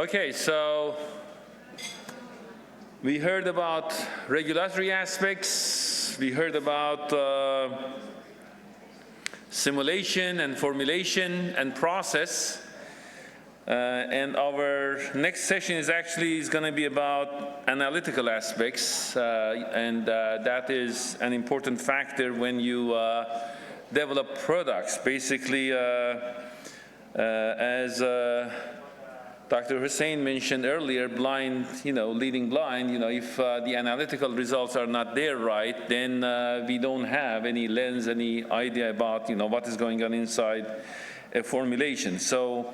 Okay, so we heard about regulatory aspects, we heard about simulation and formulation and process, and our next session is going to be about analytical aspects, and that is an important factor when you develop products. Basically, as Dr. Hussain mentioned earlier, blind, leading blind, if the analytical results are not there right, then we don't have any lens, any idea about, what is going on inside a formulation. So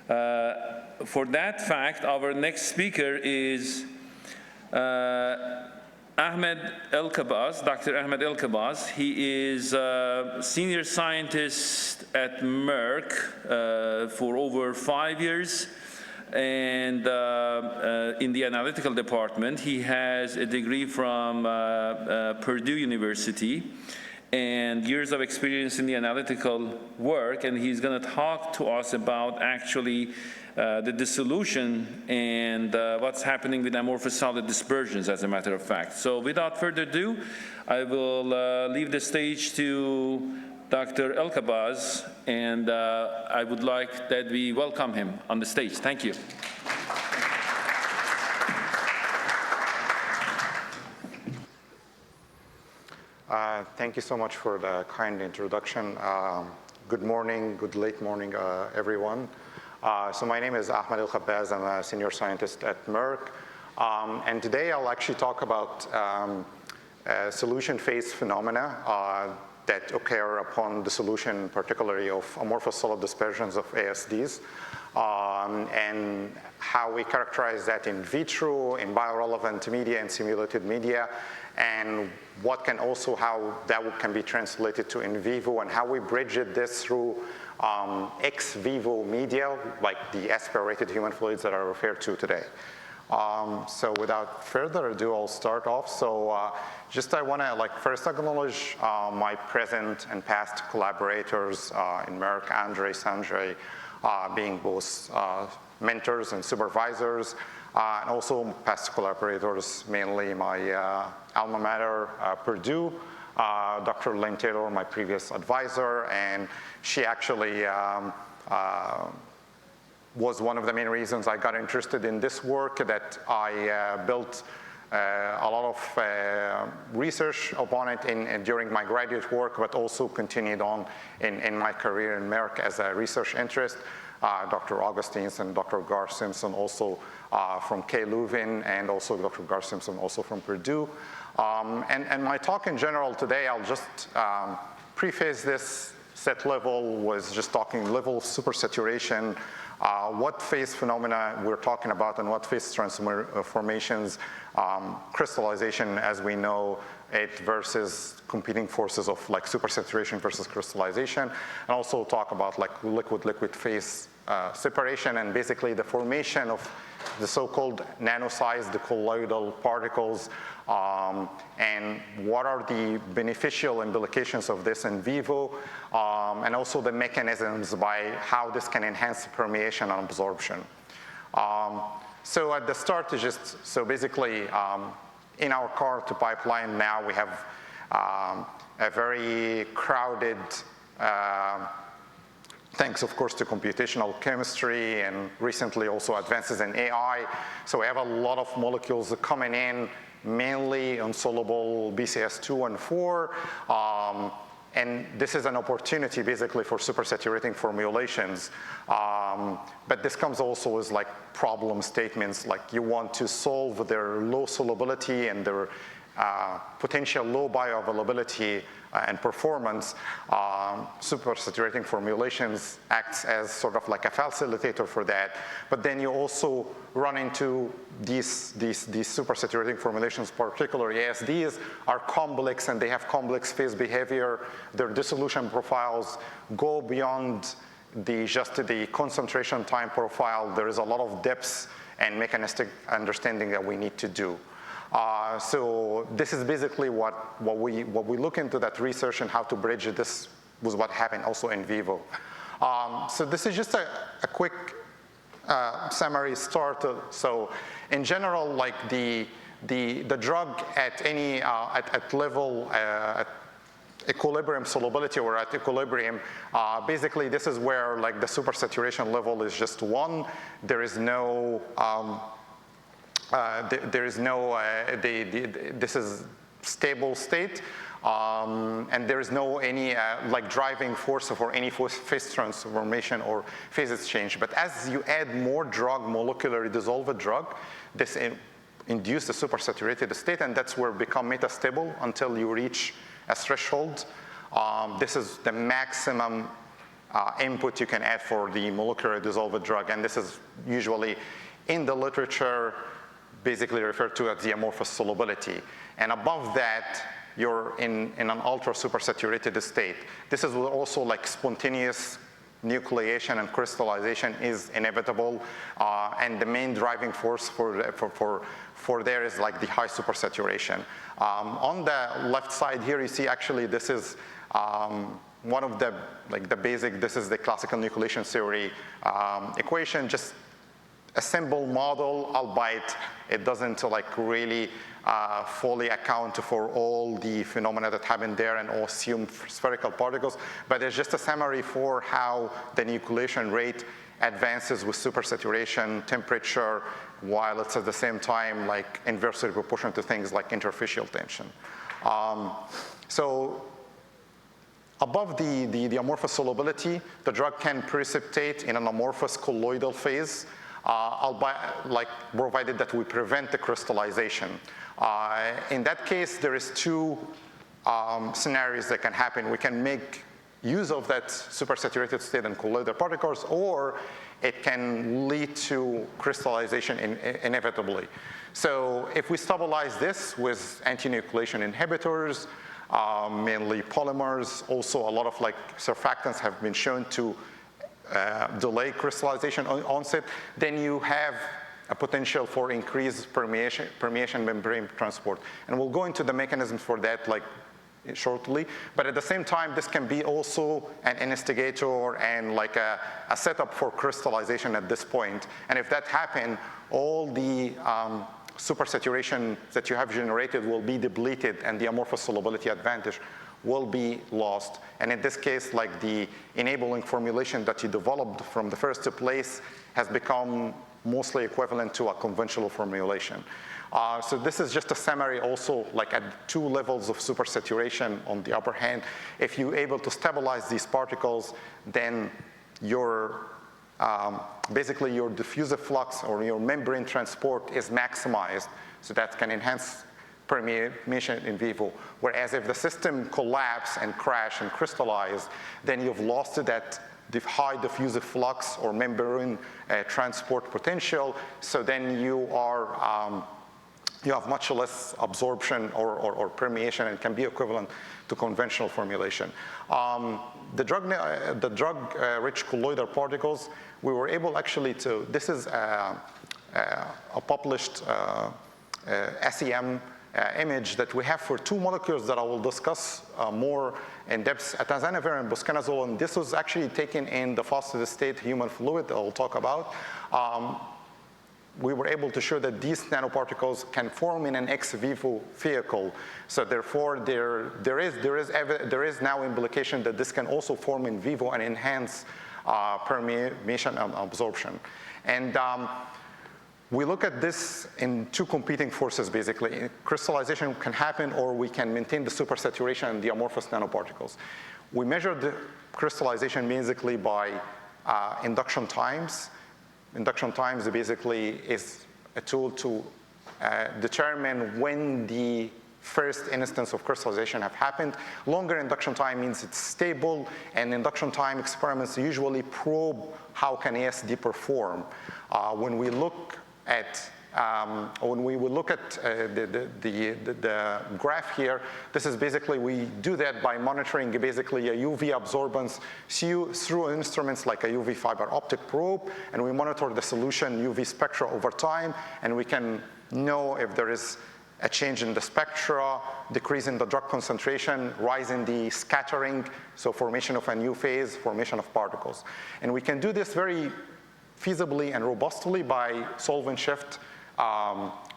for that fact, our next speaker is Ahmed Elkhabaz, Dr. Ahmed Elkhabaz. He is a senior scientist at Merck for over 5 years. And in the analytical department, he has a degree from Purdue University and years of experience in the analytical work, and he's going to talk to us about actually the dissolution and what's happening with amorphous solid dispersions, as a matter of fact. So without further ado, I will leave the stage to Dr. Elkhabaz, and I would like that we welcome him on the stage. Thank you. Thank you so much for the kind introduction. Good morning, good late morning, everyone. So my name is Ahmed Elkhabaz. I'm a senior scientist at Merck. And today I'll actually talk about solution phase phenomena that occur upon dissolution, particularly of amorphous solid dispersions of ASDs, and how we characterize that in vitro, in biorelevant media, and simulated media, and what can also, how that can be translated to in vivo, and how we bridge this through ex vivo media, like the aspirated human fluids that I referred to today. So without further ado, I'll start off. So I want to first acknowledge my present and past collaborators in Merck, Andre, Sanjay, being both mentors and supervisors, and also past collaborators, mainly my alma mater, Purdue, Dr. Lynn Taylor, my previous advisor, and she actually was one of the main reasons I got interested in this work, that I built a lot of research upon it during my graduate work, but also continued on in my career in Merck as a research interest. Dr. Augustines and Dr. Gar Simpson also from K. Leuven, and also Dr. Gar Simpson also from Purdue. And my talk in general today, I'll just preface this. Set level was just talking level of supersaturation, what phase phenomena we're talking about, and what phase transformations, crystallization as we know it versus competing forces of supersaturation versus crystallization, and also talk about liquid-liquid phase separation, and basically the formation of the so-called nano-sized colloidal particles, and what are the beneficial implications of this in vivo, and also the mechanisms by how this can enhance permeation and absorption. So at the start, so basically in our car to pipeline now, we have a very crowded, thanks of course to computational chemistry and recently also advances in AI. So we have a lot of molecules coming in, mainly insoluble BCS2 and 4. And this is an opportunity basically for supersaturating formulations. But this comes also as problem statements, you want to solve their low solubility and their potential low bioavailability and performance. Supersaturating formulations acts as sort of like a facilitator for that. But then you also run into these supersaturating formulations, particularly ASDs, are complex and they have complex phase behavior. Their dissolution profiles go beyond just the concentration time profile. There is a lot of depth and mechanistic understanding that we need to do. So this is basically what we look into that research and how to bridge this with what happened also in vivo. So this is just a quick summary start. So in general, like the drug at any at level at equilibrium solubility or at equilibrium, basically this is where like the supersaturation level is just 1. There is no this is stable state. And there is no any like driving force for any phase transformation or phase exchange. But as you add more drug, molecularly dissolved drug, this induces the supersaturated state, and that's where it becomes metastable until you reach a threshold. This is the maximum input you can add for the molecularly dissolved drug, and this is usually in the literature basically referred to as the amorphous solubility. And above that, you're in an ultra supersaturated state. This is also like spontaneous nucleation and crystallization is inevitable, and the main driving force for there is like the high supersaturation. On the left side here, you see actually this is one of the like the basic. This is the classical nucleation theory equation, just a simple model, albeit it doesn't like really fully account for all the phenomena that happen there and all assume spherical particles, but it's just a summary for how the nucleation rate advances with supersaturation temperature, while it's at the same time like inversely proportional to things like interfacial tension. So above the amorphous solubility, the drug can precipitate in an amorphous colloidal phase, like provided that we prevent the crystallization. In that case, there is 2 scenarios that can happen. We can make use of that supersaturated state and colloidal particles, or it can lead to crystallization inevitably. So if we stabilize this with anti-nucleation inhibitors, mainly polymers, also a lot of like surfactants have been shown to delay crystallization onset, then you have a potential for increased permeation membrane transport. And we'll go into the mechanism for that like shortly. But at the same time, this can be also an instigator and like a setup for crystallization at this point. And if that happens, all the supersaturation that you have generated will be depleted, and the amorphous solubility advantage will be lost. And in this case, like the enabling formulation that you developed from the first place has become mostly equivalent to a conventional formulation. So this is just a summary also like at 2 levels of supersaturation on the upper hand. If you're able to stabilize these particles, then your basically your diffusive flux or your membrane transport is maximized, so that can enhance permeation in vivo. Whereas if the system collapse and crash and crystallize, then you've lost that high diffusive flux or membrane transport potential. So then you have much less absorption or permeation, and can be equivalent to conventional formulation. The drug-rich colloidal particles, we were able actually to, this is a published SEM image that we have for 2 molecules that I will discuss more in depth, atazanavir and buscanazole, and this was actually taken in the fasted state human fluid that I'll talk about. We were able to show that these nanoparticles can form in an ex vivo vehicle. So therefore, there is now implication that this can also form in vivo and enhance permeation and absorption. And we look at this in 2 competing forces, basically. Crystallization can happen, or we can maintain the supersaturation and the amorphous nanoparticles. We measure the crystallization basically by induction times. Induction times basically is a tool to determine when the first instance of crystallization have happened. Longer induction time means it's stable, and induction time experiments usually probe how can ASD perform. When we look at the graph here, this is basically, we do that by monitoring basically a UV absorbance through instruments like a UV fiber optic probe, and we monitor the solution UV spectra over time, and we can know if there is a change in the spectra, decrease in the drug concentration, rise in the scattering, so formation of a new phase, formation of particles. And we can do this very feasibly and robustly by solvent shift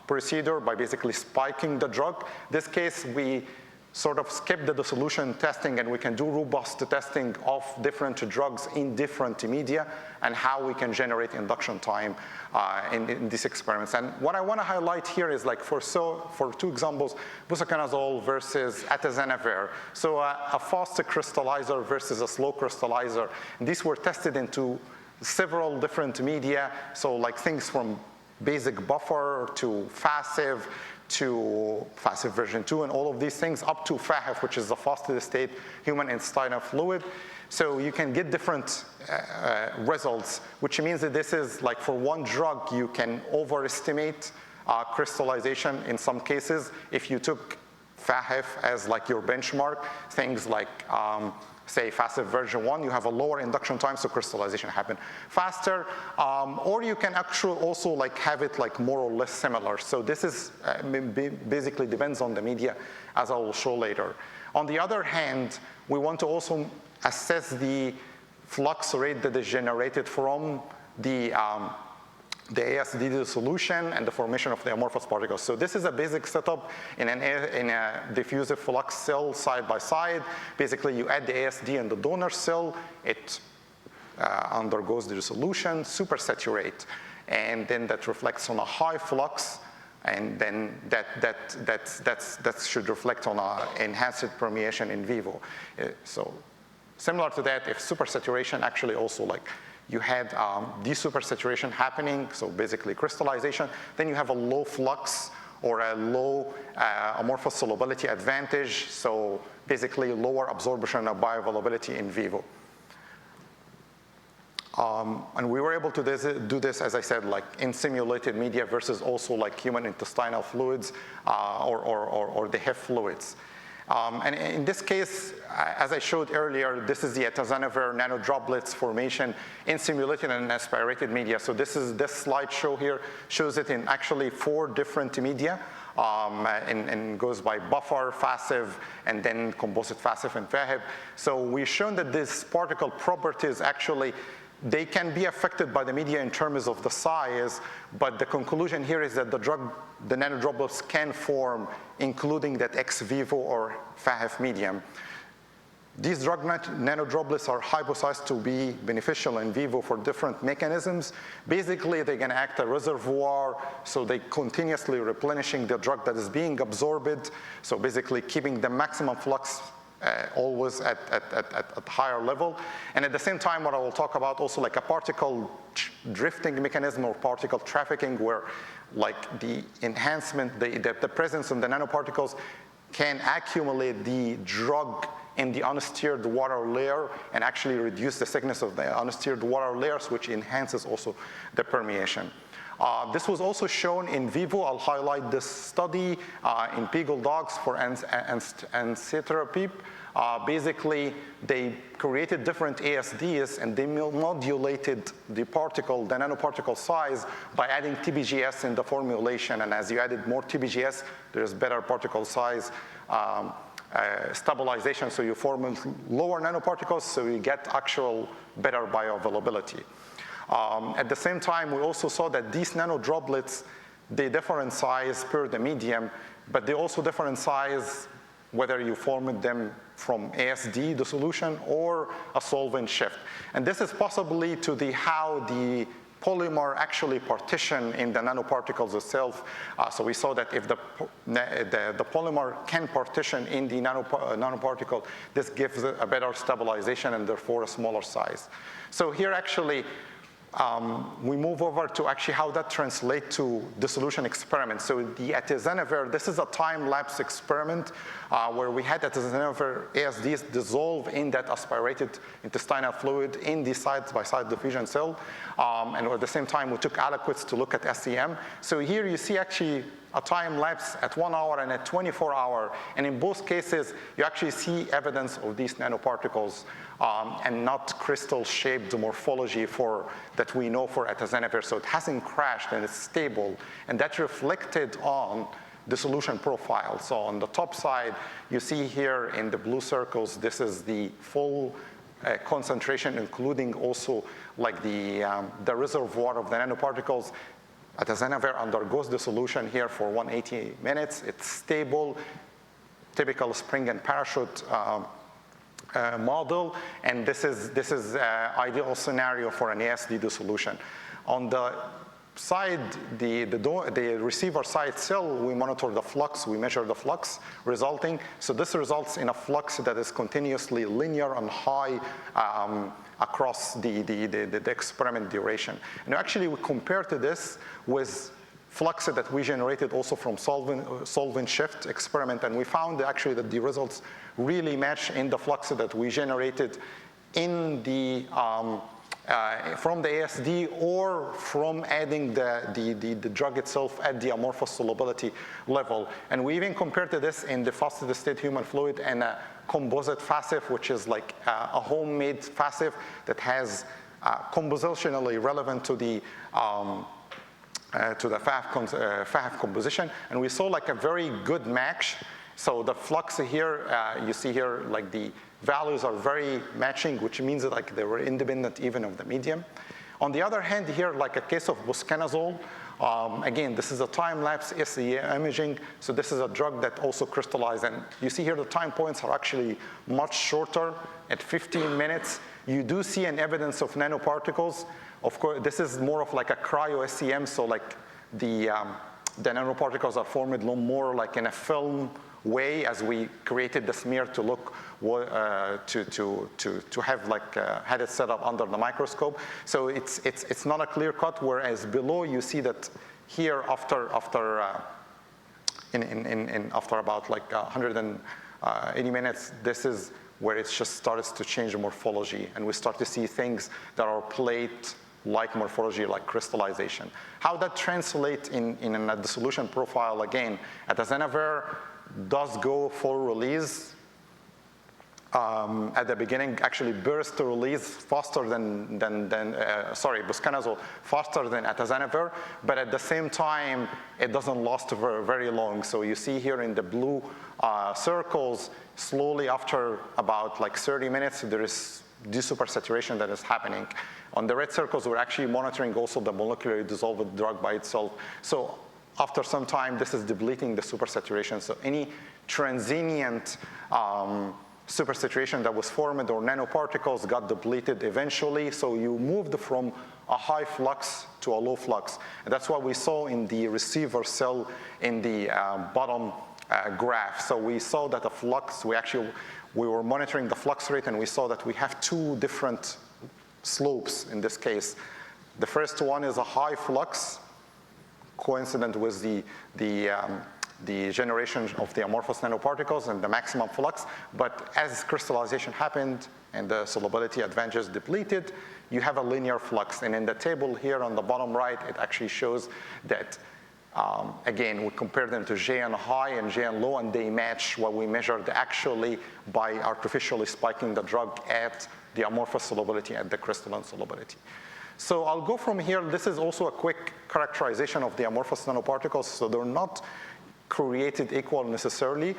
procedure, by basically spiking the drug. This case, we sort of skip the dissolution testing, and we can do robust testing of different drugs in different media and how we can generate induction time in these experiments. And what I want to highlight here is like for two examples, busaconazole versus atazanavir. So a fast crystallizer versus a slow crystallizer. And these were tested into several different media, so like things from basic buffer to FASIV, to FASIV version 2, and all of these things, up to FAHF, which is the fastest state human intestinal fluid. So you can get different results, which means that this is like for one drug, you can overestimate crystallization in some cases. If you took FAHF as like your benchmark, things like say FASIV version 1, you have a lower induction time, so crystallization happen faster. Or you can actually also like have it like more or less similar. So this is basically depends on the media, as I will show later. On the other hand, we want to also assess the flux rate that is generated from the ASD dissolution and the formation of the amorphous particles. So this is a basic setup in a diffusive flux cell side by side. Basically, you add the ASD in the donor cell, it undergoes the dissolution, supersaturate, and then that reflects on a high flux, and then that should reflect on an enhanced permeation in vivo. So similar to that, if supersaturation actually also like you had desupersaturation happening, so basically crystallization, then you have a low flux or a low amorphous solubility advantage, so basically lower absorption of bioavailability in vivo. And we were able to do this, as I said, like in simulated media versus also like human intestinal fluids or the HIF fluids. And in this case, as I showed earlier, this is the atazanavir nanodroplets formation in simulated and aspirated media. So this slideshow here shows it in actually 4 different media, and goes by buffer, FASIV, and then composite FASIV and FAHIV. So we've shown that these particle properties actually, they can be affected by the media in terms of the size, but the conclusion here is that the nanodroplets can form, including that ex vivo or FAHF medium. These drug nanodroplets are hypothesized to be beneficial in vivo for different mechanisms. Basically, they can act as a reservoir, so they continuously replenishing the drug that is being absorbed, so basically keeping the maximum flux always at higher level. And at the same time, what I will talk about also like a particle drifting mechanism or particle trafficking, where like the enhancement, the presence of the nanoparticles can accumulate the drug in the unstirred water layer and actually reduce the thickness of the unstirred water layers, which enhances also the permeation. This was also shown in vivo. I'll highlight this study in beagle dogs for acetyl. Basically, they created different ASDs and they modulated the nanoparticle size by adding TBGS in the formulation. And as you added more TBGS, there's better particle size stabilization. So you form lower nanoparticles, so you get actual better bioavailability. At the same time, we also saw that these nanodroplets, they differ in size per the medium, but they also differ in size whether you formed them from ASD dissolution or a solvent shift. And this is possibly to how the polymer actually partition in the nanoparticles itself. So we saw that if the polymer can partition in the nanoparticle, this gives a better stabilization and therefore a smaller size. So here actually, we move over to actually how that translates to dissolution experiments. So the atazanavir, this is a time-lapse experiment where we had atazanavir ASDs dissolve in that aspirated intestinal fluid in the side-by-side diffusion cell. And at the same time, we took aliquots to look at SEM. So here you see actually a time lapse at 1 hour and at 24 hours. And in both cases, you actually see evidence of these nanoparticles and not crystal-shaped morphology that we know for atazanavir. So it hasn't crashed and it's stable. And that reflected on the solution profile. So on the top side, you see here in the blue circles, this is the full concentration, including also like the reservoir of the nanoparticles. Atazanavir undergoes dissolution here for 180 minutes. It's stable, typical spring and parachute model, and this is ideal scenario for an ASD dissolution. On the side, the receiver side cell, we monitor the flux, we measure the flux resulting. So this results in a flux that is continuously linear and high across the experiment duration. And actually we compare to this with flux that we generated also from solvent shift experiment, and we found actually that the results really match in the flux that we generated in the from the ASD or from adding the drug itself at the amorphous solubility level. And we even compared to this in the fasted state human fluid and a composite FASF, which is like a homemade FASF that has compositionally relevant to the FAF composition. And we saw like a very good match. So the flux here, you see here, like the values are very matching, which means that like they were independent even of the medium. On the other hand here, like a case of buscanazole, again, this is a time-lapse SEA imaging, so this is a drug that also crystallized, and you see here the time points are actually much shorter at 15 minutes. You do see an evidence of nanoparticles. Of course, this is more of like a cryo-SEM, so like the nanoparticles are formed more like in a film way as we created the smear to look to have like had it set up under the microscope. So it's not a clear cut, whereas below you see that here after about like 180 minutes, this is where it just starts to change the morphology, and we start to see things that are plate-like morphology, like crystallization. How that translates in a dissolution profile, again, atazanavir does go full release at the beginning, actually burst to release faster than buscanazole faster than atazanavir, but at the same time, it doesn't last very long. So you see here in the blue circles, slowly after about like 30 minutes, there is desupersaturation that is happening. On the red circles, we're actually monitoring also the molecularly dissolved drug by itself. So after some time, this is depleting the supersaturation. So any transient supersaturation that was formed or nanoparticles got depleted eventually. So you moved from a high flux to a low flux. And that's what we saw in the receiver cell in the bottom graph. So we saw that the flux, we were monitoring the flux rate, and we saw that we have two different slopes in this case. The first one is a high flux, coincident with the generation of the amorphous nanoparticles and the maximum flux. But as crystallization happened and the solubility advantages depleted, you have a linear flux. And in the table here on the bottom right, it actually shows that, again, we compare them to JN high and JN low, and they match what we measured actually by artificially spiking the drug at the amorphous solubility and the crystalline solubility. So I'll go from here. This is also a quick characterization of the amorphous nanoparticles. So they're not created equal necessarily.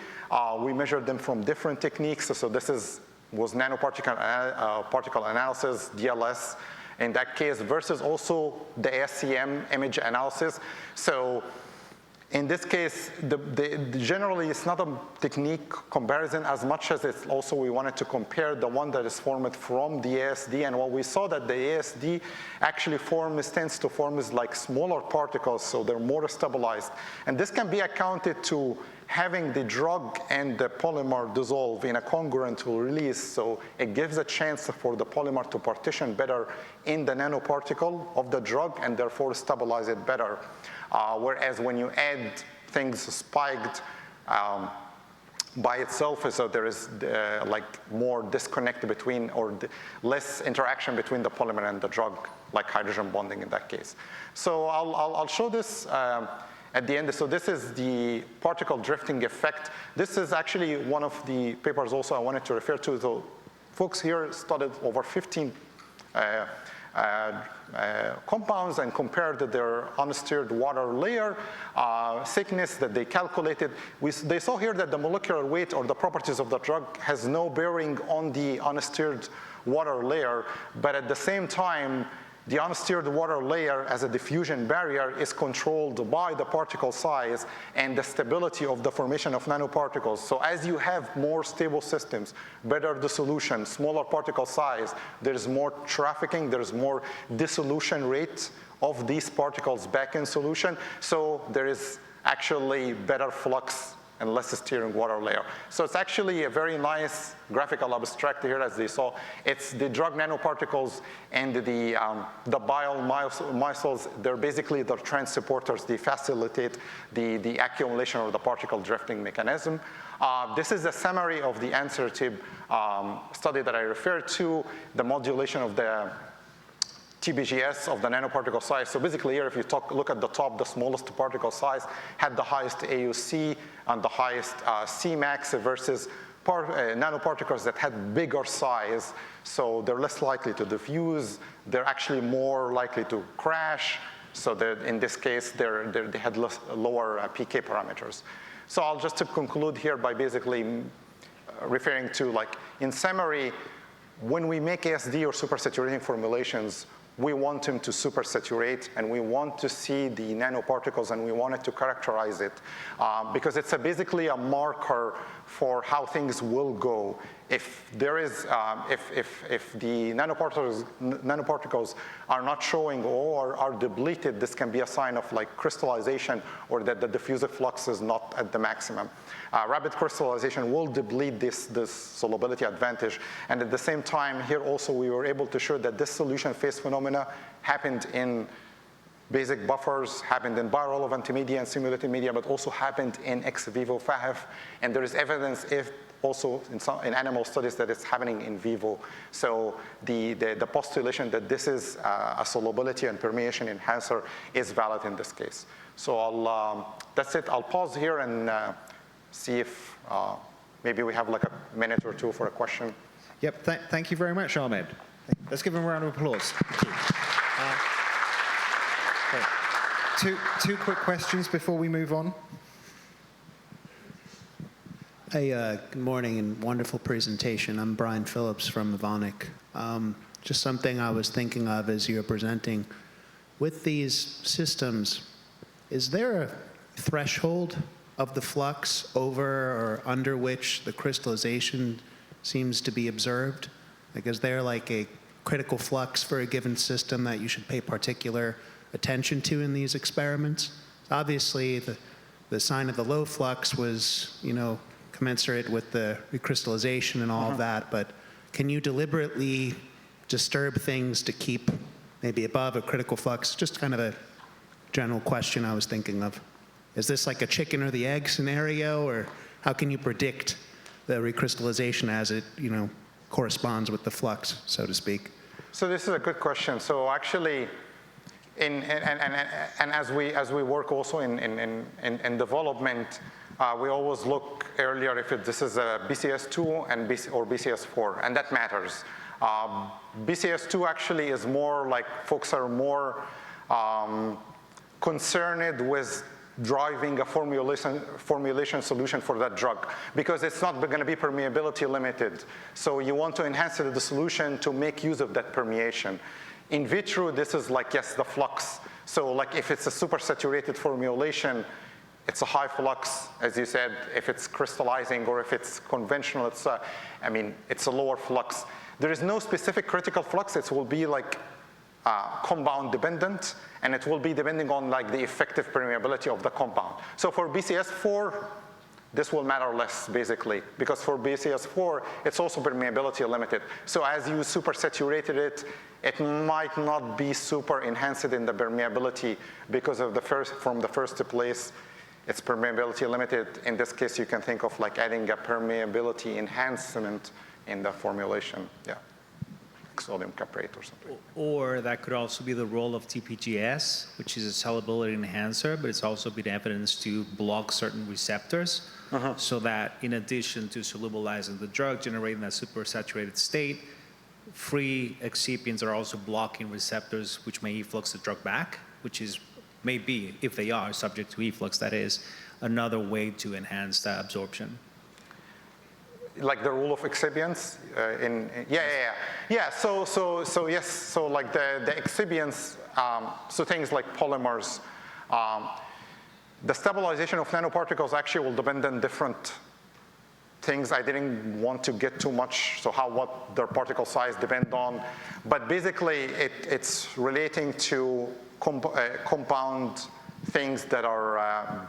We measured them from different techniques. So this was nanoparticle particle analysis, DLS, in that case, versus also the ASCM image analysis. So in this case, generally it's not a technique comparison as much as it's also we wanted to compare the one that is formed from the ASD, and what we saw that the ASD actually tends to form is like smaller particles, so they're more stabilized. And this can be accounted to having the drug and the polymer dissolve in a congruent release, so it gives a chance for the polymer to partition better in the nanoparticle of the drug and therefore stabilize it better. Whereas when you add things spiked by itself, so there is like more disconnect between, or less interaction between the polymer and the drug, like hydrogen bonding in that case. So I'll show this at the end. So this is the particle drifting effect. This is actually one of the papers also I wanted to refer to. So folks here studied over 15 compounds and compared their unstirred water layer thickness that they calculated. They saw here that the molecular weight or the properties of the drug has no bearing on the unstirred water layer, but at the same time, the unstirred water layer as a diffusion barrier is controlled by the particle size and the stability of the formation of nanoparticles. So as you have more stable systems, better dissolution, smaller particle size, there's more trafficking, there's more dissolution rate of these particles back in solution. So there is actually better flux and less steering water layer. So it's actually a very nice graphical abstract here, as they saw. It's the drug nanoparticles and the biomicelles. They're basically the transporters. They facilitate the accumulation or the particle drifting mechanism. This is a summary of the ANSWER-TIB study that I referred to, the modulation of the TBGS of the nanoparticle size. So basically here, if you look at the top, the smallest particle size had the highest AUC and the highest Cmax versus nanoparticles that had bigger size. So they're less likely to diffuse. They're actually more likely to crash. So in this case, they had lower PK parameters. So I'll just to conclude here by basically referring to, like, in summary, when we make ASD or supersaturating formulations, we want them to supersaturate, and we want to see the nanoparticles, and we want it to characterize it, because it's basically a marker for how things will go. If there is, if the nanoparticles are not showing or are depleted, this can be a sign of like crystallization or that the diffusive flux is not at the maximum. Rapid crystallization will deplete this solubility advantage. And at the same time, here also we were able to show that this solution phase phenomena happened in basic buffers, happened in biorelevant media and simulated media, but also happened in ex vivo FAHF. And there is evidence also in animal studies that it's happening in vivo. So the postulation that this is a solubility and permeation enhancer is valid in this case. So that's it. I'll pause here and see if maybe we have like a minute or two for a question. Yep, thank you very much, Ahmed. Let's give him a round of applause. Thank you. Two quick questions before we move on. Hey, good morning and wonderful presentation. I'm Brian Phillips from Evonik. Just something I was thinking of as you were presenting. With these systems, is there a threshold of the flux over or under which the crystallization seems to be observed? Like, is there like a critical flux for a given system that you should pay particular attention to in these experiments? Obviously, the sign of the low flux was, commensurate with the recrystallization and all of that, but can you deliberately disturb things to keep maybe above a critical flux? Just kind of a general question I was thinking of. Is this like a chicken or the egg scenario, or how can you predict the recrystallization as it, corresponds with the flux, so to speak? So this is a good question. So actually, and as we work also in development, we always look earlier if this is a BCS2 or BCS4, and that matters. BCS2 actually is more like folks are more concerned with driving a formulation solution for that drug, because it's not going to be permeability limited. So you want to enhance the solution to make use of that permeation. In vitro, this is like, yes, the flux. So like if it's a supersaturated formulation, it's a high flux, as you said. If it's crystallizing or if it's conventional, it's a lower flux. There is no specific critical flux. It will be like compound dependent, and it will be depending on like the effective permeability of the compound. So for BCS4, this will matter less basically, because for BCS4, it's also permeability limited. So as you supersaturated it, it might not be super enhanced in the permeability because of from the first place, it's permeability limited. In this case, you can think of like adding a permeability enhancement in the formulation. Yeah. Sodium caprate or something. Or that could also be the role of TPGS, which is a solubility enhancer, but it's also been evidenced to block certain receptors, so that in addition to solubilizing the drug, generating that supersaturated state, free excipients are also blocking receptors which may efflux the drug back, which is maybe, if they are subject to efflux, that is another way to enhance that absorption. Like the rule of excipients yeah. So yes. So like the excipients. So things like polymers. The stabilization of nanoparticles actually will depend on different things. I didn't want to get too much. So what their particle size depend on, but basically it's relating to compound things that are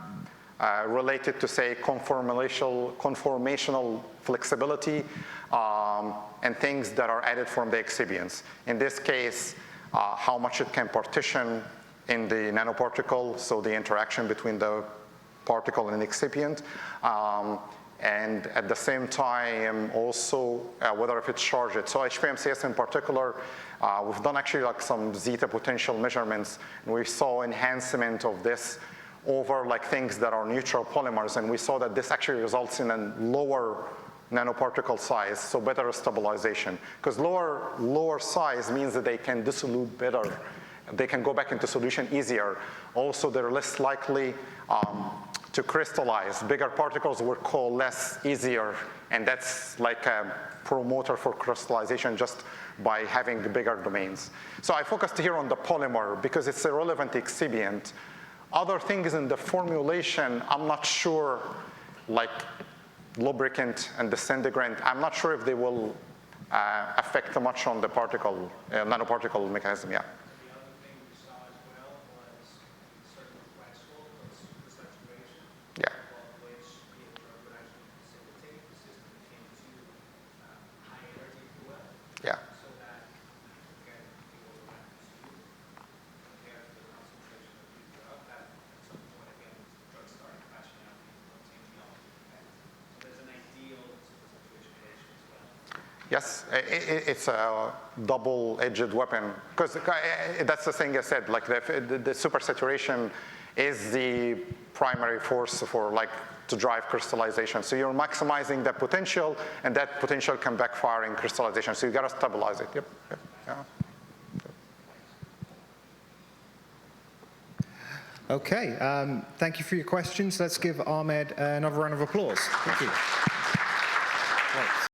related to, say, conformational flexibility and things that are added from the excipients. In this case, how much it can partition in the nanoparticle, so the interaction between the particle and the excipient, and at the same time also whether if it's charged. So HPMCAS in particular, we've done actually like some zeta potential measurements, and we saw enhancement of this over like things that are neutral polymers, and we saw that this actually results in a lower nanoparticle size, so better stabilization. Because lower size means that they can dissolute better. They can go back into solution easier. Also, they're less likely to crystallize. Bigger particles will coalesce easier, and that's like a promoter for crystallization just by having bigger domains. So I focused here on the polymer because it's a relevant excipient. Other things in the formulation, I'm not sure, like lubricant and disintegrant, I'm not sure if they will affect much on the particle, nanoparticle mechanism, yeah. The other thing we saw as well was certain threshold of supersaturation, Yeah. which the drug would actually precipitate the system into high energy fuel. Yeah. So that again, people will have to compare to the concentration of the drug that at some point again the drug started crashing out and contain the optimal effect. So there's an ideal supersaturation ratio as well. Yes, it's a double-edged weapon, because that's the thing I said, like the supersaturation is the primary force for like to drive crystallization. So you're maximizing the potential, and that potential can backfire in crystallization. So you got to stabilize it. Yep. Yeah. Okay, thank you for your questions. Let's give Ahmed another round of applause. Thank you. Right.